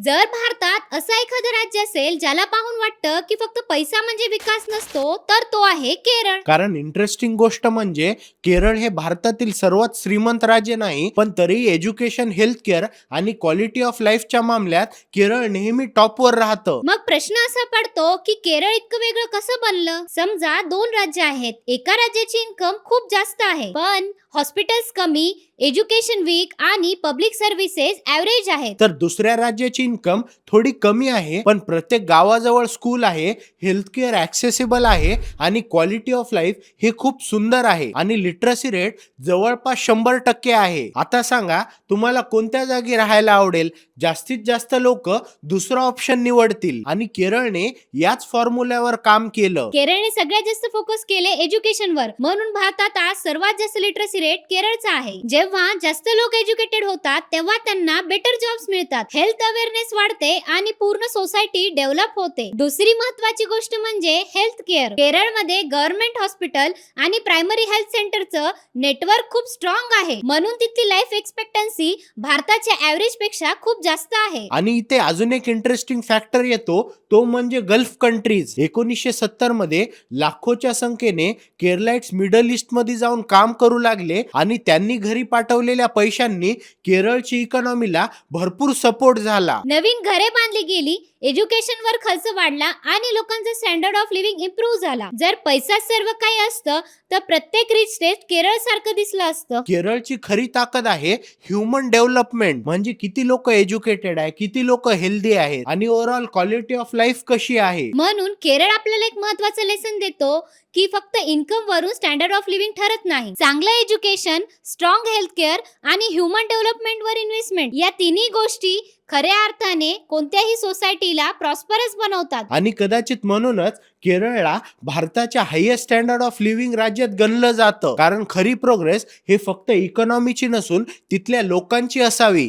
जर भारतात असं एखादं राज्य असेल ज्याला पाहून वाटतं की फक्त पैसा म्हणजे विकास नसतो, तर तो आहे केरळ. कारण इंटरेस्टिंग गोष्ट म्हणजे केरळ हे भारतातील सर्वात श्रीमंत राज्य नाही, पण तरी एज्युकेशन, हेल्थ केअर आणि क्वालिटी ऑफ लाईफच्या मामल्यात केरळ नेहमी टॉपवर राहतं. मग प्रश्न असा पडतो की केरळ इतकं वेगळं कसं बनलं? समजा दोन राज्य आहेत, एका राज्याची इन्कम खूप जास्त आहे पण हॉस्पिटल्स कमी, एज्युकेशन वीक आणि पब्लिक सर्व्हिसेस ऍव्हरेज आहेत. तर दुसऱ्या राज्याची इन्कम थोडी कमी आहे, पण प्रत्येक गावाजवळ स्कूल आहे, हेल्थ केअर ऍक्सेसिबल आहे आणि क्वालिटी ऑफ लाईफ हे खूप सुंदर आहे आणि लिटरसी रेट जवळपास 100% आहे. आता सांगा, तुम्हाला कोणत्या जागी राहायला आवडेल? जास्तीत जास्त लोक दुसरा ऑप्शन निवडतील आणि केरळने याच फॉर्म्युल्यावर काम केलं. केरळने सगळ्यात जास्त फोकस केले एज्युकेशनवर, म्हणून भारतात आज सर्वात जास्त लिटरसी रेट केरळचा आहे. जेव्हा जास्त लोक एज्युकेटेड होतात तेव्हा त्यांना बेटर जॉब्स मिळतात, हेल्थ अवेअरनेस वाढते आणि पूर्ण सोसायटी डेव्हलप होते. दुसरी महत्वाची गोष्ट म्हणजे हेल्थ केअर. केरळमध्ये गव्हर्नमेंट हॉस्पिटल आणि प्रायमरी हेल्थ सेंटरचं नेटवर्क खूप स्ट्रॉंग आहे, म्हणून तिथली लाईफ एक्सपेक्टन्सी भारताच्या ऍव्हरेज पेक्षा खूप जास्त आहे. आणि इथे अजून एक इंटरेस्टिंग फॅक्टर येतो, तो म्हणजे गल्फ कंट्रीज. 1970 मध्ये लाखोच्या संख्येने केरलाइट्स मिडल ईस्ट मध्ये जाऊन काम करू लागले आणि त्यांनी घरी पाठवलेल्या पैशांनी केरळची इकॉनॉमीला भरपूर सपोर्ट झाला. नवीन घरे बांधली गेली, एज्युकेशनवर खर्च वाढला आणि लोकांचा स्टँडर्ड ऑफ लिव्हिंग इम्प्रूव्ह झाला. जर पैसा सर्व काही असतं तर प्रत्येक रिच स्टेट केरळ सारखं दिसलं असतं. केरळची खरी ताकद आहे ह्युमन डेव्हलपमेंट. म्हणजे किती लोक एज्युकेटेड आहे, किती लोक हेल्दी आहेत आणि ओव्हरऑल क्वालिटी ऑफ लाईफ कशी आहे. म्हणून केरळ आपल्याला एक महत्वाचं लेसन देतो की फक्त इन्कम वरून स्टँडर्ड ऑफ लिव्हिंग ठरत नाही. चांगलं एज्युकेशन, स्ट्रॉंग हेल्थ केअर आणि ह्युमन डेव्हलपमेंटवर इन्व्हेस्टमेंट, या तिन्ही गोष्टी खऱ्या अर्थाने कोणत्याही सोसायटीला प्रॉस्परस बनवतात. आणि कदाचित म्हणूनच केरळला भारताच्या हायेस्ट स्टँडर्ड ऑफ लिव्हिंग राज्यात गणलं जातं. कारण खरी प्रोग्रेस हे फक्त इकॉनॉमीची नसून तिथल्या लोकांची असावी.